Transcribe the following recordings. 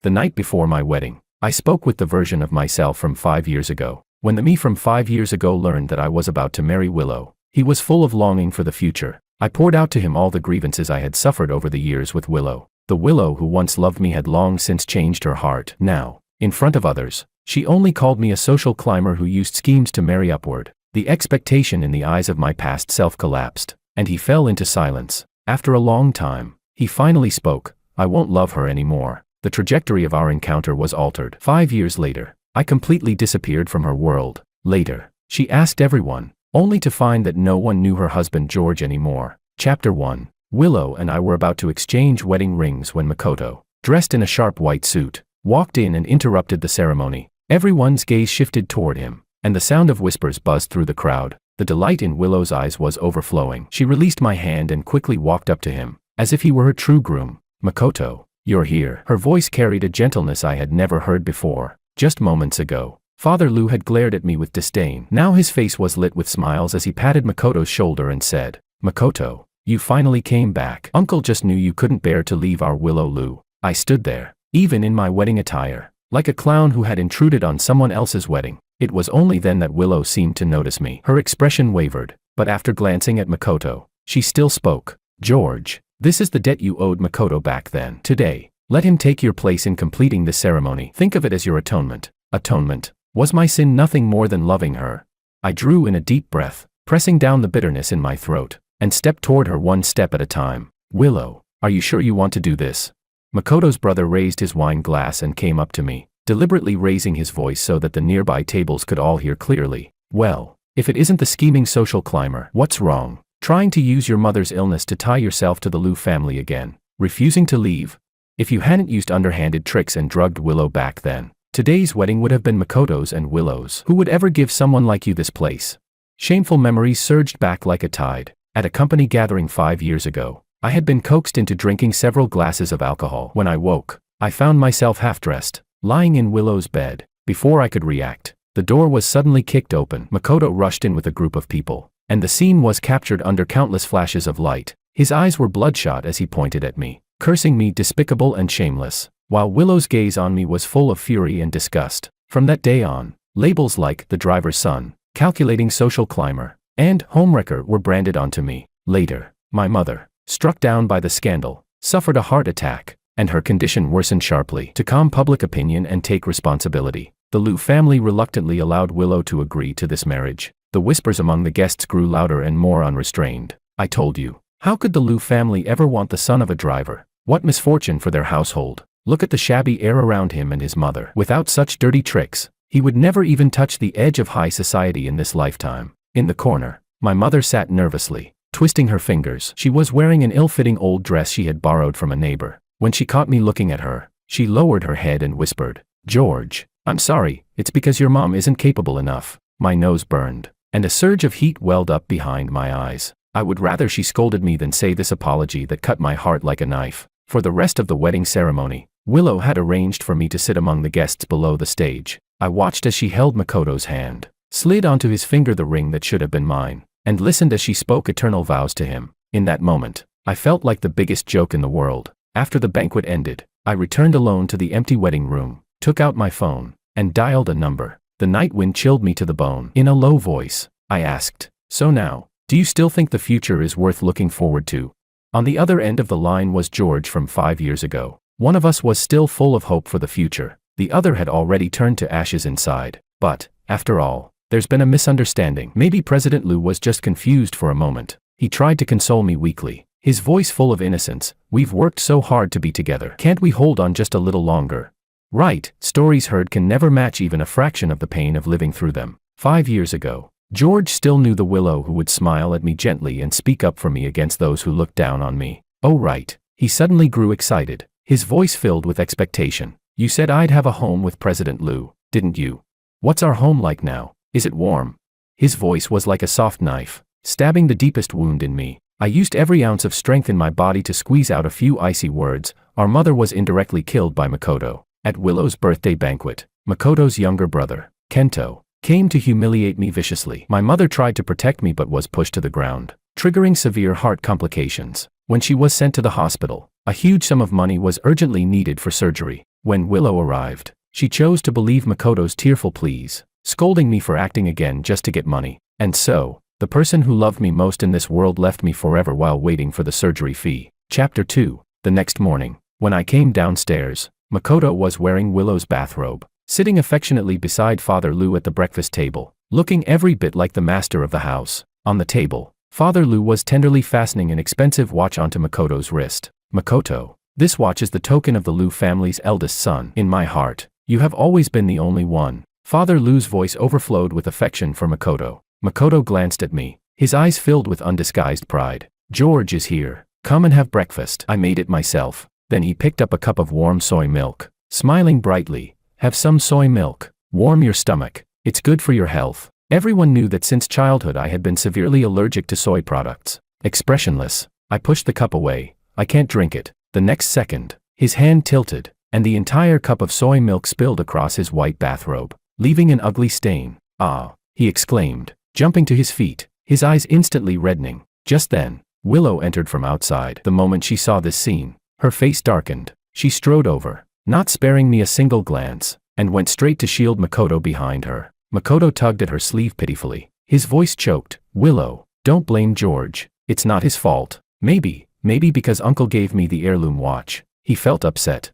The night before my wedding, I spoke with the version of myself from 5 years ago. When the me from 5 years ago learned that I was about to marry Willow, he was full of longing for the future. I poured out to him all the grievances I had suffered over the years with Willow. The Willow who once loved me had long since changed her heart. Now, in front of others, she only called me a social climber who used schemes to marry upward. The expectation in the eyes of my past self collapsed, and he fell into silence. After a long time, he finally spoke. I won't love her anymore. The trajectory of our encounter was altered. 5 years later, I completely disappeared from her world. Later, she asked everyone, only to find that no one knew her husband George anymore. Chapter 1. Willow and I were about to exchange wedding rings when Makoto, dressed in a sharp white suit, walked in and interrupted the ceremony. Everyone's gaze shifted toward him, and the sound of whispers buzzed through the crowd. The delight in Willow's eyes was overflowing. She released my hand and quickly walked up to him, as if he were her true groom. Makoto, you're here. Her voice carried a gentleness I had never heard before. Just moments ago, Father Lu had glared at me with disdain. Now his face was lit with smiles as he patted Makoto's shoulder and said, Makoto, you finally came back. Uncle just knew you couldn't bear to leave our Willow Lu. I stood there, even in my wedding attire, like a clown who had intruded on someone else's wedding. It was only then that Willow seemed to notice me. Her expression wavered, but after glancing at Makoto, she still spoke. George, this is the debt you owed Makoto back then. Today, let him take your place in completing this ceremony. Think of it as your atonement. Atonement. Was my sin nothing more than loving her? I drew in a deep breath, pressing down the bitterness in my throat, and stepped toward her one step at a time. Willow, are you sure you want to do this? Makoto's brother raised his wine glass and came up to me, deliberately raising his voice so that the nearby tables could all hear clearly. Well, if it isn't the scheming social climber, what's wrong? Trying to use your mother's illness to tie yourself to the Lu family again, refusing to leave? If you hadn't used underhanded tricks and drugged Willow back then, today's wedding would have been Makoto's and Willow's. Who would ever give someone like you this place? Shameful memories surged back like a tide. At a company gathering 5 years ago, I had been coaxed into drinking several glasses of alcohol. When I woke, I found myself half-dressed, lying in Willow's bed. Before I could react, the door was suddenly kicked open. Makoto rushed in with a group of people, and the scene was captured under countless flashes of light. His eyes were bloodshot as he pointed at me, cursing me despicable and shameless, while Willow's gaze on me was full of fury and disgust. From that day on, labels like the driver's son, calculating social climber, and homewrecker were branded onto me. Later, my mother, struck down by the scandal, suffered a heart attack, and her condition worsened sharply. To calm public opinion and take responsibility, the Lu family reluctantly allowed Willow to agree to this marriage. The whispers among the guests grew louder and more unrestrained. I told you, how could the Lu family ever want the son of a driver? What misfortune for their household. Look at the shabby air around him and his mother. Without such dirty tricks, he would never even touch the edge of high society in this lifetime. In the corner, my mother sat nervously, twisting her fingers. She was wearing an ill-fitting old dress she had borrowed from a neighbor. When she caught me looking at her, she lowered her head and whispered, George, I'm sorry, it's because your mom isn't capable enough. My nose burned, and a surge of heat welled up behind my eyes. I would rather she scolded me than say this apology that cut my heart like a knife. For the rest of the wedding ceremony, Willow had arranged for me to sit among the guests below the stage. I watched as she held Makoto's hand, slid onto his finger the ring that should have been mine, and listened as she spoke eternal vows to him. In that moment, I felt like the biggest joke in the world. After the banquet ended, I returned alone to the empty wedding room, took out my phone, and dialed a number. The night wind chilled me to the bone. In a low voice, I asked, so now, do you still think the future is worth looking forward to? On the other end of the line was George from 5 years ago. One of us was still full of hope for the future. The other had already turned to ashes inside. But, after all, there's been a misunderstanding. Maybe President Lu was just confused for a moment. He tried to console me weakly, his voice full of innocence. We've worked so hard to be together. Can't we hold on just a little longer? Right, stories heard can never match even a fraction of the pain of living through them. 5 years ago, George still knew the Willow who would smile at me gently and speak up for me against those who looked down on me. Oh right, he suddenly grew excited, his voice filled with expectation. You said I'd have a home with President Lu, didn't you? What's our home like now? Is it warm? His voice was like a soft knife, stabbing the deepest wound in me. I used every ounce of strength in my body to squeeze out a few icy words. Our mother was indirectly killed by Makoto. At Willow's birthday banquet, Makoto's younger brother, Kento, came to humiliate me viciously. My mother tried to protect me but was pushed to the ground, triggering severe heart complications. When she was sent to the hospital, a huge sum of money was urgently needed for surgery. When Willow arrived, she chose to believe Makoto's tearful pleas, scolding me for acting again just to get money. And so, the person who loved me most in this world left me forever while waiting for the surgery fee. Chapter 2. The next morning, when I came downstairs, Makoto was wearing Willow's bathrobe, sitting affectionately beside Father Lou at the breakfast table, looking every bit like the master of the house. On the table, Father Lou was tenderly fastening an expensive watch onto Makoto's wrist. "Makoto, this watch is the token of the Lou family's eldest son. In my heart, you have always been the only one." Father Lou's voice overflowed with affection for Makoto. Makoto glanced at me, his eyes filled with undisguised pride. "George is here. Come and have breakfast. I made it myself." Then he picked up a cup of warm soy milk, smiling brightly. "Have some soy milk. Warm your stomach. It's good for your health." Everyone knew that since childhood I had been severely allergic to soy products. Expressionless, I pushed the cup away. "I can't drink it." The next second, his hand tilted, and the entire cup of soy milk spilled across his white bathrobe, leaving an ugly stain. "Ah!" he exclaimed, jumping to his feet, his eyes instantly reddening. Just then, Willow entered from outside. The moment she saw this scene, her face darkened. She strode over, not sparing me a single glance, and went straight to shield Makoto behind her. Makoto tugged at her sleeve pitifully. His voice choked. "Willow, don't blame George. It's not his fault. Maybe because Uncle gave me the heirloom watch." He felt upset.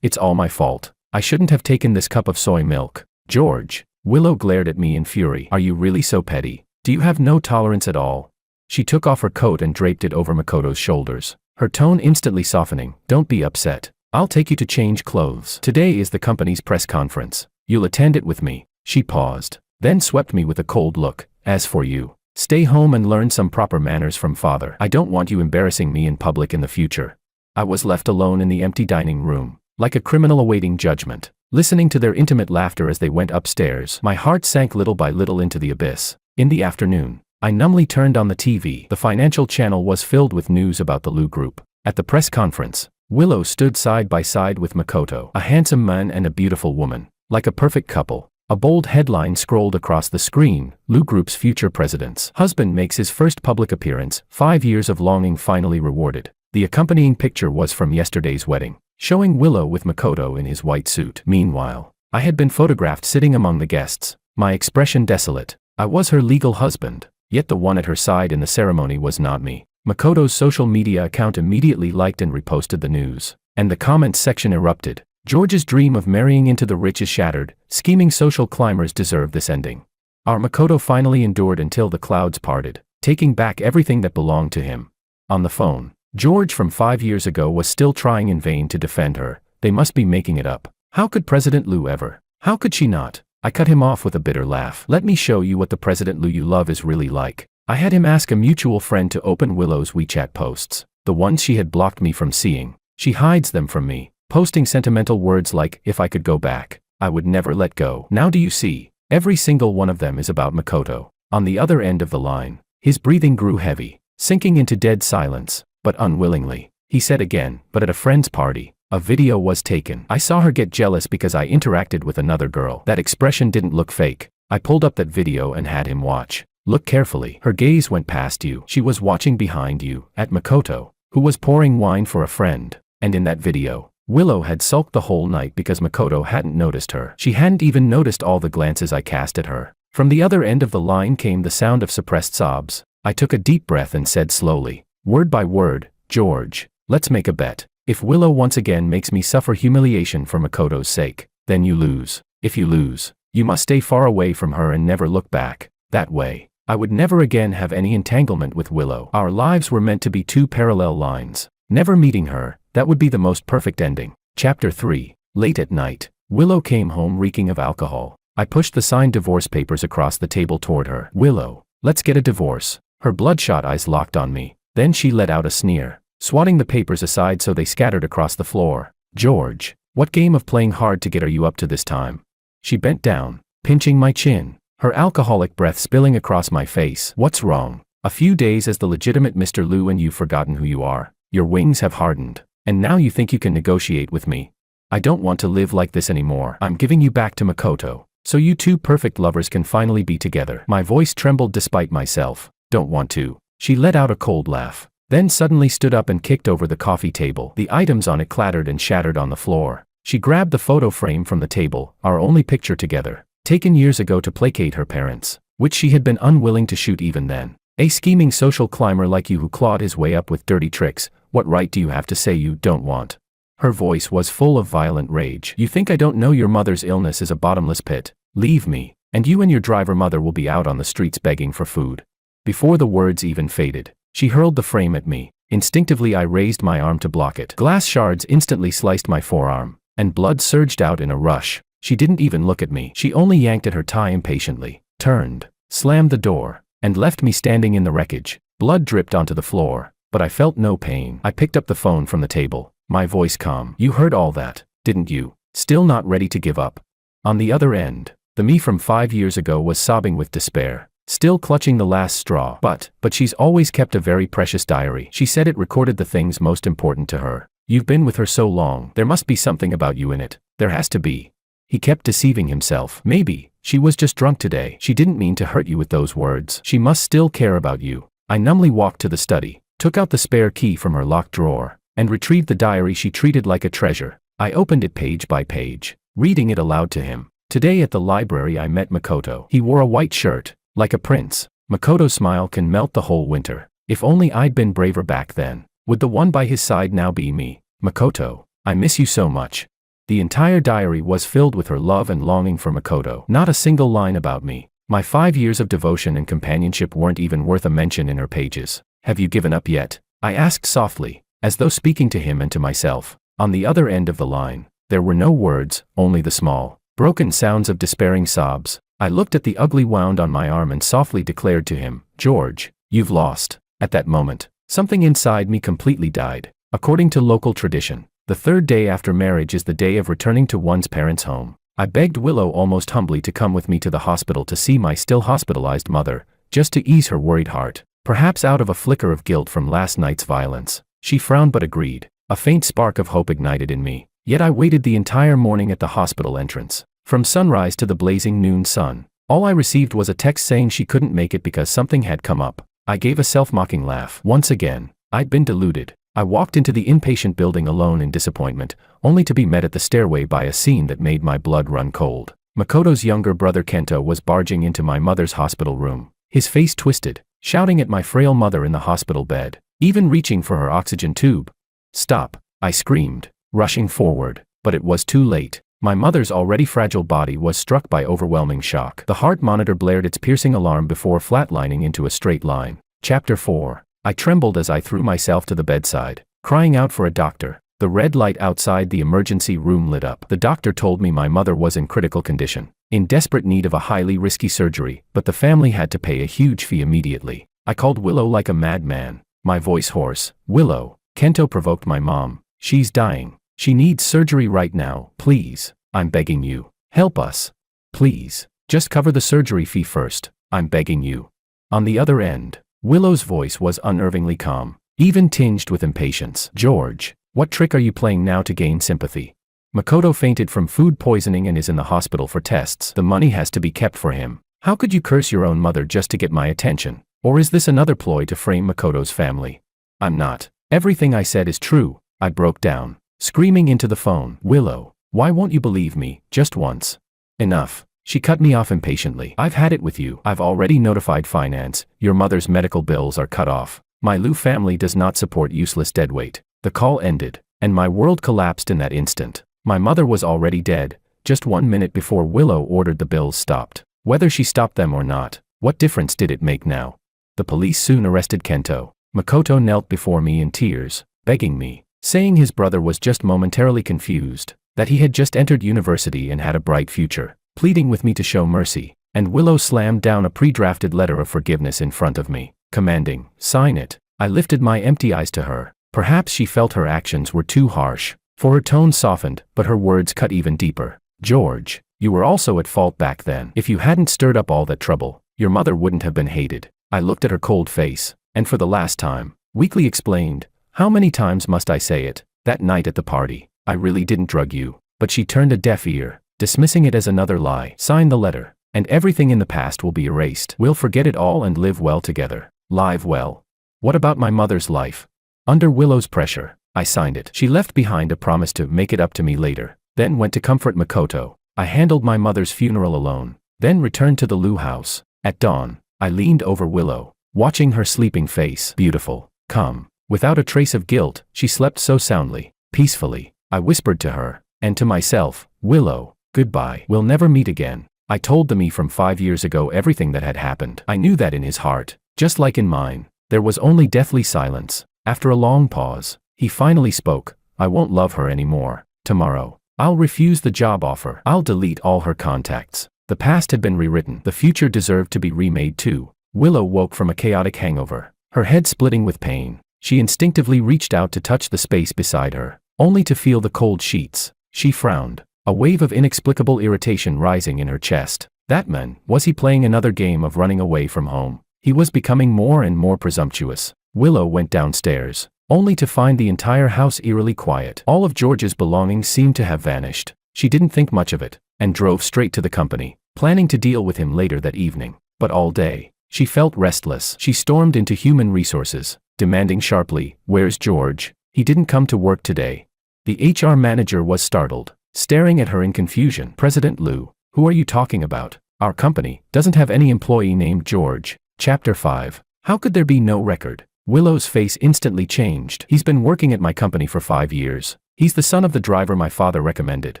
"It's all my fault. I shouldn't have taken this cup of soy milk." "George." Willow glared at me in fury. "Are you really so petty? Do you have no tolerance at all?" She took off her coat and draped it over Makoto's shoulders, her tone instantly softening. "Don't be upset. I'll take you to change clothes. Today is the company's press conference. You'll attend it with me." She paused, then swept me with a cold look. "As for you, stay home and learn some proper manners from father. I don't want you embarrassing me in public in the future." I was left alone in the empty dining room, like a criminal awaiting judgment, listening to their intimate laughter as they went upstairs. My heart sank little by little into the abyss. In the afternoon, I numbly turned on the TV. The financial channel was filled with news about the Lou Group. At the press conference, Willow stood side by side with Makoto, a handsome man and a beautiful woman, like a perfect couple. A bold headline scrolled across the screen: "Lou Group's future president's husband makes his first public appearance, 5 years of longing finally rewarded." The accompanying picture was from yesterday's wedding, showing Willow with Makoto in his white suit. Meanwhile, I had been photographed sitting among the guests, my expression desolate. I was her legal husband, yet the one at her side in the ceremony was not me. Makoto's social media account immediately liked and reposted the news, and the comments section erupted. "George's dream of marrying into the rich is shattered. Scheming social climbers deserve this ending." Our Makoto finally endured until the clouds parted, taking back everything that belonged to him. On the phone, George from 5 years ago was still trying in vain to defend her. They must be making it up. How could President Lou ever? How could she not? I cut him off with a bitter laugh. "Let me show you what the President Lou you love is really like." I had him ask a mutual friend to open Willow's WeChat posts, the ones she had blocked me from seeing. She hides them from me, posting sentimental words like, "If I could go back, I would never let go." Now do you see? Every single one of them is about Makoto. On the other end of the line, his breathing grew heavy, sinking into dead silence. "But unwillingly," he said again. "But at a friend's party, a video was taken. I saw her get jealous because I interacted with another girl. That expression didn't look fake." I pulled up that video and had him watch. "Look carefully. Her gaze went past you. She was watching behind you, at Makoto, who was pouring wine for a friend. And in that video, Willow had sulked the whole night because Makoto hadn't noticed her. She hadn't even noticed all the glances I cast at her." From the other end of the line came the sound of suppressed sobs. I took a deep breath and said slowly, word by word, "George, let's make a bet. If Willow once again makes me suffer humiliation for Makoto's sake, then you lose. If you lose, you must stay far away from her and never look back. That way, I would never again have any entanglement with Willow. Our lives were meant to be two parallel lines. Never meeting her, that would be the most perfect ending." Chapter 3. Late at night, Willow came home reeking of alcohol. I pushed the signed divorce papers across the table toward her. "Willow, let's get a divorce." Her bloodshot eyes locked on me. Then she let out a sneer, swatting the papers aside so they scattered across the floor. "George, what game of playing hard to get are you up to this time?" She bent down, pinching my chin, her alcoholic breath spilling across my face. "What's wrong? A few days as the legitimate Mr. Lou and you've forgotten who you are. Your wings have hardened, and now you think you can negotiate with me. I don't want to live like this anymore. I'm giving you back to Makoto, so you two perfect lovers can finally be together." My voice trembled despite myself. "Don't want to." She let out a cold laugh, then suddenly stood up and kicked over the coffee table. The items on it clattered and shattered on the floor. She grabbed the photo frame from the table, our only picture together, taken years ago to placate her parents, which she had been unwilling to shoot even then. A scheming social climber like you who clawed his way up with dirty tricks, what right do you have to say you don't want? Her voice was full of violent rage. You think I don't know your mother's illness is a bottomless pit? Leave me, and you and your driver mother will be out on the streets begging for food. Before the words even faded, she hurled the frame at me. Instinctively I raised my arm to block it. Glass shards instantly sliced my forearm, and blood surged out in a rush. She didn't even look at me. She only yanked at her tie impatiently, turned, slammed the door, and left me standing in the wreckage. Blood dripped onto the floor, but I felt no pain. I picked up the phone from the table, my voice calm. You heard all that, didn't you? Still not ready to give up. On the other end, the me from 5 years ago was sobbing with despair, still clutching the last straw. But she's always kept a very precious diary. She said it recorded the things most important to her. You've been with her so long, there must be something about you in it. There has to be. He kept deceiving himself. Maybe she was just drunk today. She didn't mean to hurt you with those words. She must still care about you. I numbly walked to the study, took out the spare key from her locked drawer, and retrieved the diary she treated like a treasure. I opened it page by page, reading it aloud to him. Today at the library I met Makoto. He wore a white shirt, like a prince. Makoto's smile can melt the whole winter. If only I'd been braver back then. Would the one by his side now be me? Makoto, I miss you so much. The entire diary was filled with her love and longing for Makoto. Not a single line about me. My 5 years of devotion and companionship weren't even worth a mention in her pages. Have you given up yet? I asked softly, as though speaking to him and to myself. On the other end of the line, there were no words, only the small, broken sounds of despairing sobs. I looked at the ugly wound on my arm and softly declared to him, George, you've lost. At that moment, something inside me completely died. According to local tradition, the third day after marriage is the day of returning to one's parents' home. I begged Willow almost humbly to come with me to the hospital to see my still hospitalized mother, just to ease her worried heart, perhaps out of a flicker of guilt from last night's violence. She frowned but agreed. A faint spark of hope ignited in me. Yet I waited the entire morning at the hospital entrance. From sunrise to the blazing noon sun, all I received was a text saying she couldn't make it because something had come up. I gave a self-mocking laugh. Once again, I'd been deluded. I walked into the inpatient building alone in disappointment, only to be met at the stairway by a scene that made my blood run cold. Makoto's younger brother Kento was barging into my mother's hospital room, his face twisted, shouting at my frail mother in the hospital bed, even reaching for her oxygen tube. Stop, I screamed, rushing forward, but it was too late. My mother's already fragile body was struck by overwhelming shock. The heart monitor blared its piercing alarm before flatlining into a straight line. Chapter 4. I trembled as I threw myself to the bedside, crying out for a doctor. The red light outside the emergency room lit up. The doctor told me my mother was in critical condition, in desperate need of a highly risky surgery, but the family had to pay a huge fee immediately. I called Willow like a madman, my voice hoarse. Willow, Kento provoked my mom. She's dying. She needs surgery right now. Please, I'm begging you. Help us. Please, just cover the surgery fee first. I'm begging you. On the other end, Willow's voice was unnervingly calm, even tinged with impatience. George, what trick are you playing now to gain sympathy? Makoto fainted from food poisoning and is in the hospital for tests. The money has to be kept for him. How could you curse your own mother just to get my attention? Or is this another ploy to frame Makoto's family? I'm not. Everything I said is true. I broke down, screaming into the phone. Willow, why won't you believe me, just once? Enough. She cut me off impatiently. I've had it with you. I've already notified finance. Your mother's medical bills are cut off. My Liu family does not support useless deadweight. The call ended, and my world collapsed in that instant. My mother was already dead, just 1 minute before Willow ordered the bills stopped. Whether she stopped them or not, what difference did it make now? The police soon arrested Kento. Makoto knelt before me in tears, begging me, saying his brother was just momentarily confused, that he had just entered university and had a bright future, pleading with me to show mercy. And Willow slammed down a pre-drafted letter of forgiveness in front of me, commanding, sign it. I lifted my empty eyes to her. Perhaps she felt her actions were too harsh, for her tone softened, but her words cut even deeper. George, you were also at fault back then. If you hadn't stirred up all that trouble, your mother wouldn't have been hated. I looked at her cold face, and for the last time, weakly explained, how many times must I say it? That night at the party, I really didn't drug you. But she turned a deaf ear, dismissing it as another lie. Sign the letter, and everything in the past will be erased. We'll forget it all and live well together. Live well. What about my mother's life? Under Willow's pressure, I signed it. She left behind a promise to make it up to me later. then went to comfort Makoto. I handled my mother's funeral alone, then returned to the Lu house. At dawn, I leaned over Willow, watching her sleeping face. Beautiful, calm, without a trace of guilt, she slept so soundly, peacefully. I whispered to her, and to myself, Willow, goodbye. We'll never meet again. I told the me from 5 years ago everything that had happened. I knew that in his heart, just like in mine, there was only deathly silence. After a long pause, he finally spoke. I won't love her anymore. Tomorrow, I'll refuse the job offer. I'll delete all her contacts. The past had been rewritten. The future deserved to be remade too. Willow woke from a chaotic hangover, her head splitting with pain. She instinctively reached out to touch the space beside her, only to feel the cold sheets. She frowned, a wave of inexplicable irritation rising in her chest. That man, was he playing another game of running away from home? He was becoming more and more presumptuous. Willow went downstairs, only to find the entire house eerily quiet. All of George's belongings seemed to have vanished. She didn't think much of it, and drove straight to the company, planning to deal with him later that evening. But all day, she felt restless. She stormed into human resources, demanding sharply, "Where's George? He didn't come to work today." The HR manager was startled, staring at her in confusion. "President Lu, who are you talking about? Our company doesn't have any employee named George." Chapter 5. How could there be no record? Willow's face instantly changed. "He's been working at my company for 5 years. He's the son of the driver my father recommended."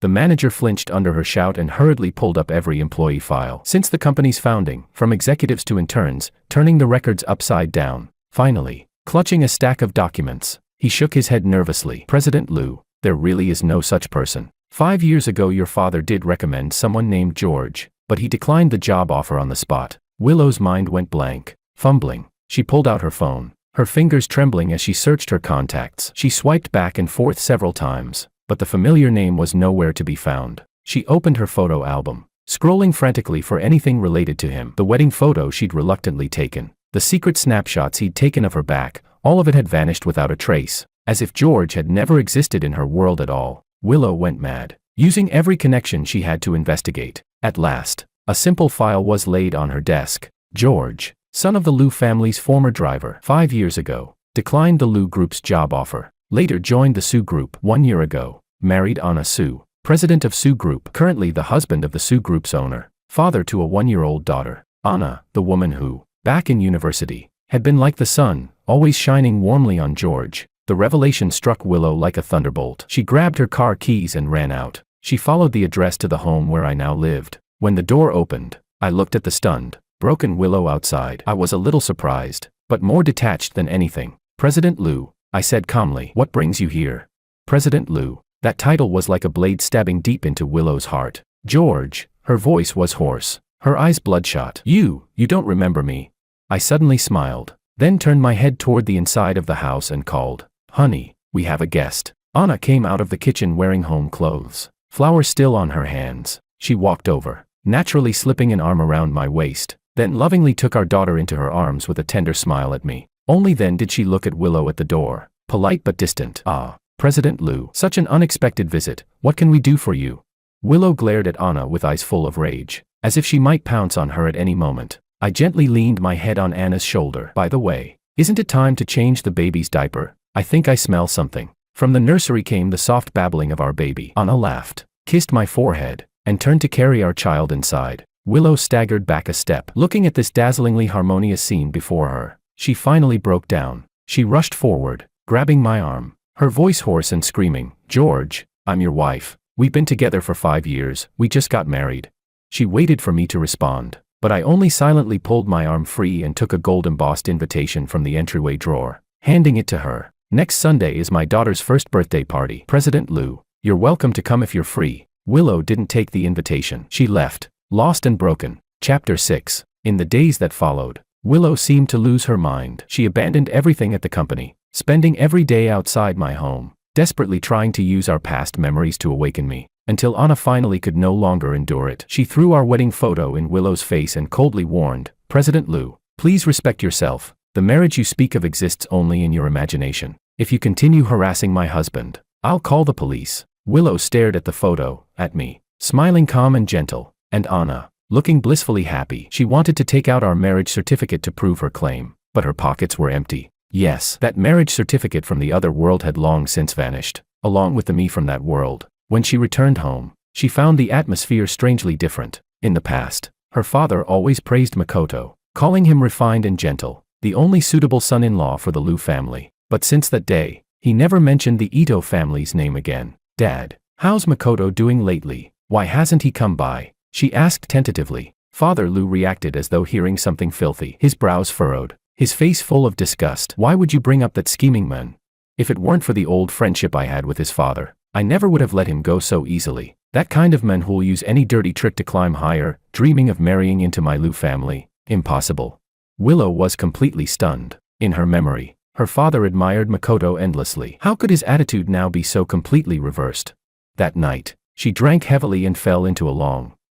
The manager flinched under her shout and hurriedly pulled up every employee file since the company's founding, from executives to interns, turning the records upside down. Finally, clutching a stack of documents, he shook his head nervously. "President Lu, there really is no such person. 5 years ago your father did recommend someone named George, but he declined the job offer on the spot." Willow's mind went blank. Fumbling, she pulled out her phone, her fingers trembling as she searched her contacts. She swiped back and forth several times, but the familiar name was nowhere to be found. She opened her photo album, scrolling frantically for anything related to him. The wedding photo she'd reluctantly taken, the secret snapshots he'd taken of her back, all of it had vanished without a trace, as if George had never existed in her world at all. Willow went mad, using every connection she had to investigate. At last, a simple file was laid on her desk. George, son of the Lu family's former driver, 5 years ago, declined the Lu Group's job offer. Later joined the Su Group 1 year ago, married Anna Su, president of Su Group, currently the husband of the Su Group's owner, father to a 1-year-old daughter. Anna, the woman who, back in university, had been like the sun, always shining warmly on George. The revelation struck Willow like a thunderbolt. She grabbed her car keys and ran out. She followed the address to the home where I now lived. When the door opened, I looked at the stunned, broken Willow outside. I was a little surprised, but more detached than anything. "President Lu," I said calmly. "What brings you here?" President Lu. That title was like a blade stabbing deep into Willow's heart. "George," her voice was hoarse, her eyes bloodshot. You don't remember me." I suddenly smiled, then turned my head toward the inside of the house and called, "Honey, we have a guest." Anna came out of the kitchen wearing home clothes, flowers still on her hands. She walked over, naturally slipping an arm around my waist, then lovingly took our daughter into her arms with a tender smile at me. Only then did she look at Willow at the door, polite but distant. "Ah, President Lu, such an unexpected visit. What can we do for you?" Willow glared at Anna with eyes full of rage, as if she might pounce on her at any moment. I gently leaned my head on Anna's shoulder. "By the way, isn't it time to change the baby's diaper? I think I smell something." From the nursery came the soft babbling of our baby. Anna laughed, kissed my forehead, and turned to carry our child inside. Willow staggered back a step. Looking at this dazzlingly harmonious scene before her, she finally broke down. She rushed forward, grabbing my arm, her voice hoarse and screaming, "George, I'm your wife. We've been together for 5 years. We just got married." She waited for me to respond, but I only silently pulled my arm free and took a gold-embossed invitation from the entryway drawer, handing it to her. "Next Sunday is my daughter's first birthday party. President Lu, you're welcome to come if you're free." Willow didn't take the invitation. She left, lost and broken. Chapter 6. In the days that followed, Willow seemed to lose her mind. She abandoned everything at the company, spending every day outside my home, desperately trying to use our past memories to awaken me, until Anna finally could no longer endure it. She threw our wedding photo in Willow's face and coldly warned, "President Lu, please respect yourself. The marriage you speak of exists only in your imagination. If you continue harassing my husband, I'll call the police." Willow stared at the photo, at me, smiling calm and gentle, and Anna, looking blissfully happy. She wanted to take out our marriage certificate to prove her claim, but her pockets were empty. Yes, that marriage certificate from the other world had long since vanished, along with the me from that world. When she returned home, she found the atmosphere strangely different. In the past, her father always praised Makoto, calling him refined and gentle, the only suitable son-in-law for the Liu family. But since that day, he never mentioned the Ito family's name again. "Dad, how's Makoto doing lately? Why hasn't he come by?" she asked tentatively. Father Liu reacted as though hearing something filthy. His brows furrowed, his face full of disgust. "Why would you bring up that scheming man? If it weren't for the old friendship I had with his father, I never would have let him go so easily. That kind of man who'll use any dirty trick to climb higher, dreaming of marrying into my Liu family. Impossible." Willow was completely stunned. In her memory, her father admired Makoto endlessly. How could his attitude now be so completely reversed? That night, she drank heavily and fell into a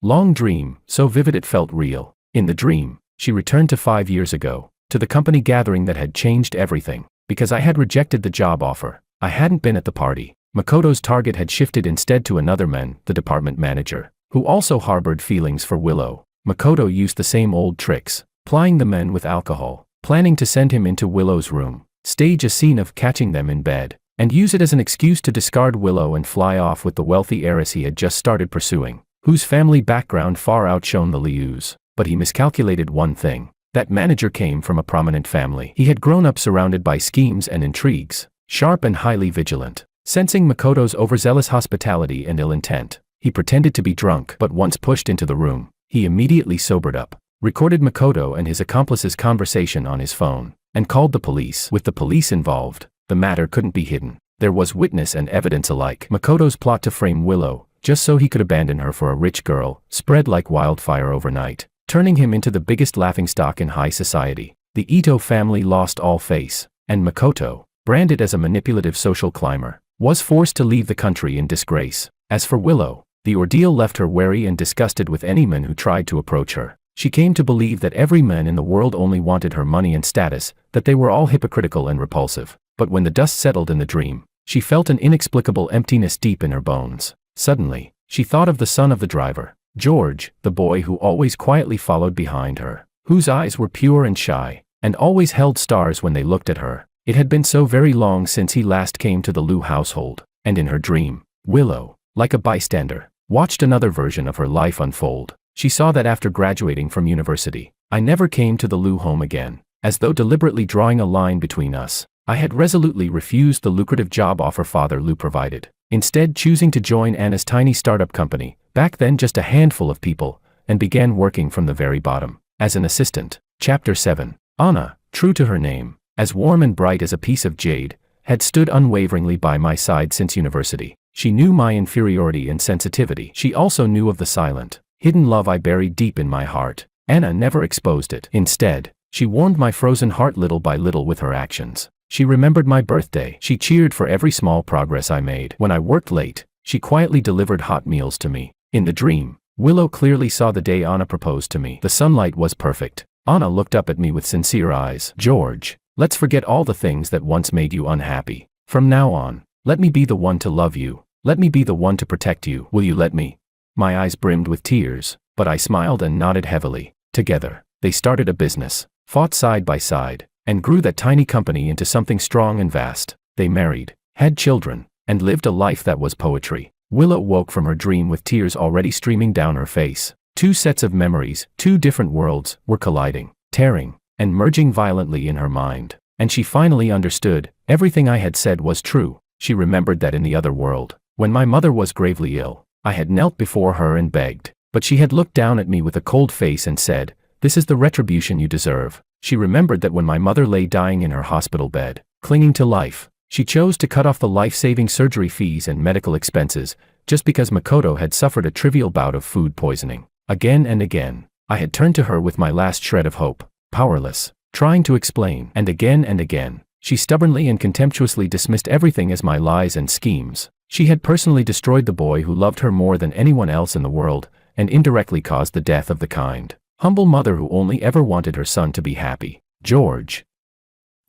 long dream, so vivid it felt real. In the dream, she returned to 5 years ago, to the company gathering that had changed everything. "Because I had rejected the job offer, I hadn't been at the party." Makoto's target had shifted instead to another man, the department manager, who also harbored feelings for Willow. Makoto used the same old tricks, plying the men with alcohol, planning to send him into Willow's room, stage a scene of catching them in bed, and use it as an excuse to discard Willow and fly off with the wealthy heiress he had just started pursuing, whose family background far outshone the Liu's. But he miscalculated one thing. That manager came from a prominent family. He had grown up surrounded by schemes and intrigues, sharp and highly vigilant. Sensing Makoto's overzealous hospitality and ill intent, he pretended to be drunk, but once pushed into the room, he immediately sobered up, recorded Makoto and his accomplice's conversation on his phone, and called the police. With the police involved, the matter couldn't be hidden. There was witness and evidence alike. Makoto's plot to frame Willow, just so he could abandon her for a rich girl, spread like wildfire overnight, turning him into the biggest laughingstock in high society. The Ito family lost all face, and Makoto, branded as a manipulative social climber, was forced to leave the country in disgrace. As for Willow, the ordeal left her wary and disgusted with any man who tried to approach her. She came to believe that every man in the world only wanted her money and status, that they were all hypocritical and repulsive. But when the dust settled in the dream, she felt an inexplicable emptiness deep in her bones. Suddenly, she thought of the son of the driver, George, the boy who always quietly followed behind her, whose eyes were pure and shy, and always held stars when they looked at her. It had been so very long since he last came to the Liu household, and in her dream, Willow, like a bystander, watched another version of her life unfold. She saw that after graduating from university, I never came to the Liu home again, as though deliberately drawing a line between us. I had resolutely refused the lucrative job offer Father Liu provided, instead choosing to join Anna's tiny startup company, back then just a handful of people, and began working from the very bottom, as an assistant. Chapter 7. Anna, true to her name, as warm and bright as a piece of jade, had stood unwaveringly by my side since university. She knew my inferiority and sensitivity. She also knew of the silent, hidden love I buried deep in my heart. Anna never exposed it. Instead, she warmed my frozen heart little by little with her actions. She remembered my birthday. She cheered for every small progress I made. When I worked late, she quietly delivered hot meals to me. In the dream, Willow clearly saw the day Anna proposed to me. The sunlight was perfect. Anna looked up at me with sincere eyes. "George, let's forget all the things that once made you unhappy. From now on, let me be the one to love you. Let me be the one to protect you. Will you let me?" My eyes brimmed with tears, but I smiled and nodded heavily. Together, they started a business, fought side by side, and grew that tiny company into something strong and vast. They married, had children, and lived a life that was poetry. Willow woke from her dream with tears already streaming down her face. Two sets of memories, two different worlds, were colliding, tearing, and merging violently in her mind. And she finally understood, everything I had said was true. She remembered that in the other world, when my mother was gravely ill, I had knelt before her and begged, but she had looked down at me with a cold face and said, "This is the retribution you deserve." She remembered that when my mother lay dying in her hospital bed, clinging to life, she chose to cut off the life-saving surgery fees and medical expenses, just because Makoto had suffered a trivial bout of food poisoning. Again and again, I had turned to her with my last shred of hope, powerless, trying to explain, and again, she stubbornly and contemptuously dismissed everything as my lies and schemes. She had personally destroyed the boy who loved her more than anyone else in the world, and indirectly caused the death of the kind, humble mother who only ever wanted her son to be happy. "George,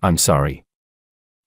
I'm sorry.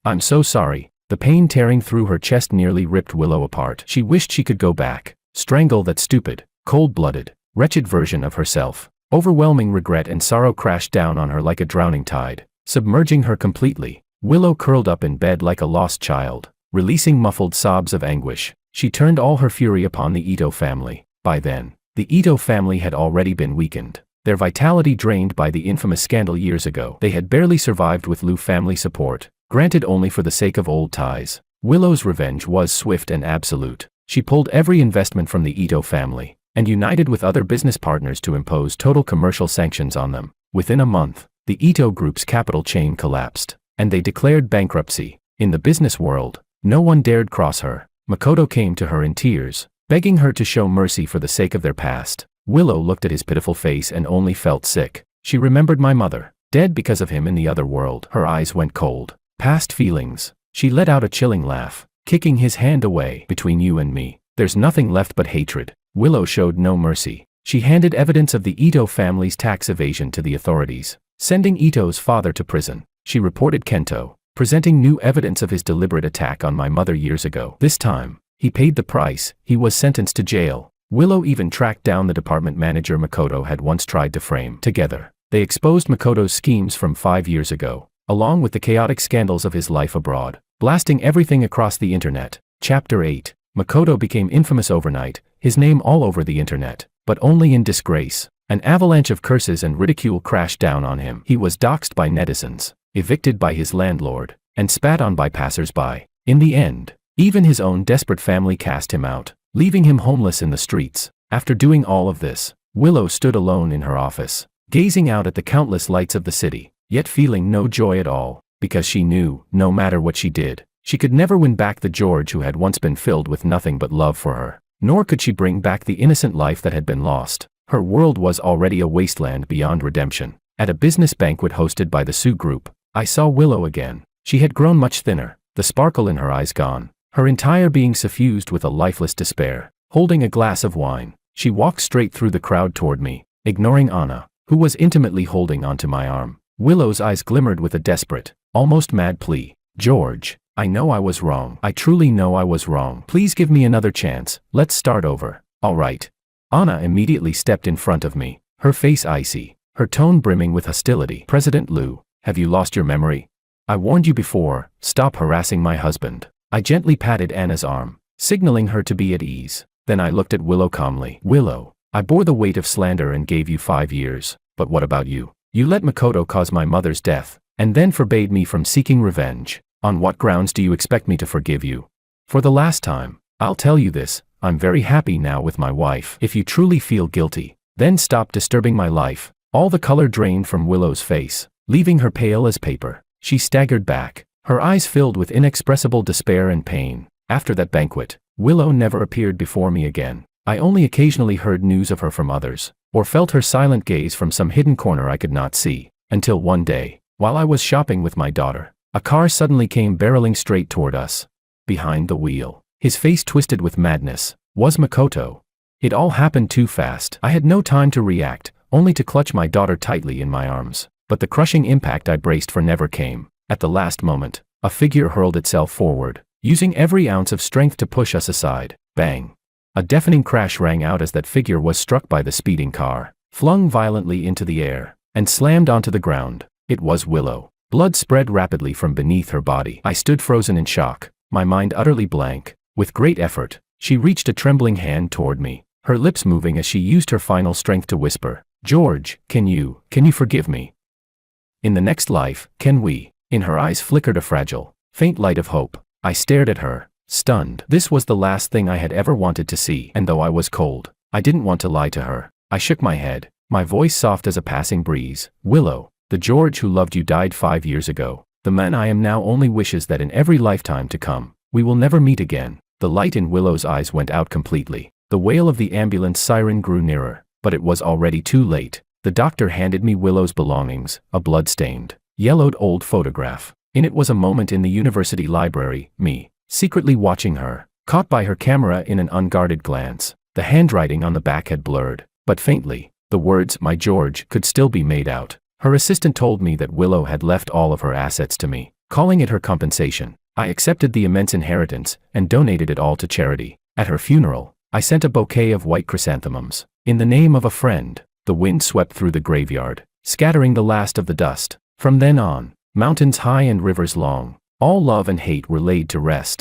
I'm so sorry." The pain tearing through her chest nearly ripped Willow apart. She wished she could go back, strangle that stupid, cold-blooded, wretched version of herself. Overwhelming regret and sorrow crashed down on her like a drowning tide, submerging her completely. Willow curled up in bed like a lost child, releasing muffled sobs of anguish. She turned all her fury upon the Ito family. By then, the Ito family had already been weakened, their vitality drained by the infamous scandal years ago. They had barely survived with Liu family support, granted only for the sake of old ties. Willow's revenge was swift and absolute. She pulled every investment from the Ito family, and united with other business partners to impose total commercial sanctions on them. Within a month, the Ito Group's capital chain collapsed, and they declared bankruptcy. In the business world, no one dared cross her. Makoto came to her in tears, begging her to show mercy for the sake of their past. Willow looked at his pitiful face and only felt sick. She remembered my mother, dead because of him in the other world. Her eyes went cold. Past feelings. She let out a chilling laugh, kicking his hand away. Between you and me, there's nothing left but hatred. Willow showed no mercy. She handed evidence of the Ito family's tax evasion to the authorities, sending Ito's father to prison. She reported Kento, presenting new evidence of his deliberate attack on my mother years ago. This time, he paid the price. He was sentenced to jail. Willow even tracked down the department manager Makoto had once tried to frame. Together, they exposed Makoto's schemes from 5 years ago, along with the chaotic scandals of his life abroad, blasting everything across the internet. Chapter 8. Makoto became infamous overnight, his name all over the internet, but only in disgrace. An avalanche of curses and ridicule crashed down on him. He was doxxed by netizens, evicted by his landlord, and spat on by passers-by. In the end, even his own desperate family cast him out, leaving him homeless in the streets. After doing all of this, Willow stood alone in her office, gazing out at the countless lights of the city, yet feeling no joy at all, because she knew, no matter what she did, she could never win back the George who had once been filled with nothing but love for her, nor could she bring back the innocent life that had been lost. Her world was already a wasteland beyond redemption. At a business banquet hosted by the Sue Group, I saw Willow again. She had grown much thinner, the sparkle in her eyes gone, her entire being suffused with a lifeless despair. Holding a glass of wine, she walked straight through the crowd toward me, ignoring Anna, who was intimately holding onto my arm. Willow's eyes glimmered with a desperate, almost mad plea. George, I know I was wrong. I truly know I was wrong. Please give me another chance. Let's start over. All right. Anna immediately stepped in front of me, her face icy, her tone brimming with hostility. President Liu, have you lost your memory? I warned you before, stop harassing my husband. I gently patted Anna's arm, signaling her to be at ease. Then I looked at Willow calmly. Willow, I bore the weight of slander and gave you 5 years, but what about you? You let Makoto cause my mother's death, and then forbade me from seeking revenge. On what grounds do you expect me to forgive you? For the last time, I'll tell you this, I'm very happy now with my wife. If you truly feel guilty, then stop disturbing my life. All the color drained from Willow's face, leaving her pale as paper. She staggered back, her eyes filled with inexpressible despair and pain. After that banquet, Willow never appeared before me again. I only occasionally heard news of her from others, or felt her silent gaze from some hidden corner I could not see, until one day, while I was shopping with my daughter, a car suddenly came barreling straight toward us. Behind the wheel, his face twisted with madness, was Makoto. It all happened too fast. I had no time to react, only to clutch my daughter tightly in my arms. But the crushing impact I braced for never came. At the last moment, a figure hurled itself forward, using every ounce of strength to push us aside. Bang! A deafening crash rang out as that figure was struck by the speeding car, flung violently into the air, and slammed onto the ground. It was Willow. Blood spread rapidly from beneath her body. I stood frozen in shock, my mind utterly blank. With great effort, she reached a trembling hand toward me, her lips moving as she used her final strength to whisper, George, can you forgive me? In the next life, can we? In her eyes flickered a fragile, faint light of hope. I stared at her, stunned. This was the last thing I had ever wanted to see, and though I was cold, I didn't want to lie to her. I shook my head, my voice soft as a passing breeze. Willow, the George who loved you died 5 years ago. The man I am now only wishes that in every lifetime to come, we will never meet again. The light in Willow's eyes went out completely. The wail of the ambulance siren grew nearer, but it was already too late. The doctor handed me Willow's belongings, a blood-stained, yellowed old photograph. In it was a moment in the university library, me, secretly watching her, caught by her camera in an unguarded glance. The handwriting on the back had blurred, but faintly, the words, my George, could still be made out. Her assistant told me that Willow had left all of her assets to me, calling it her compensation. I accepted the immense inheritance and donated it all to charity. At her funeral, I sent a bouquet of white chrysanthemums. In the name of a friend, the wind swept through the graveyard, scattering the last of the dust. From then on, mountains high and rivers long, all love and hate were laid to rest.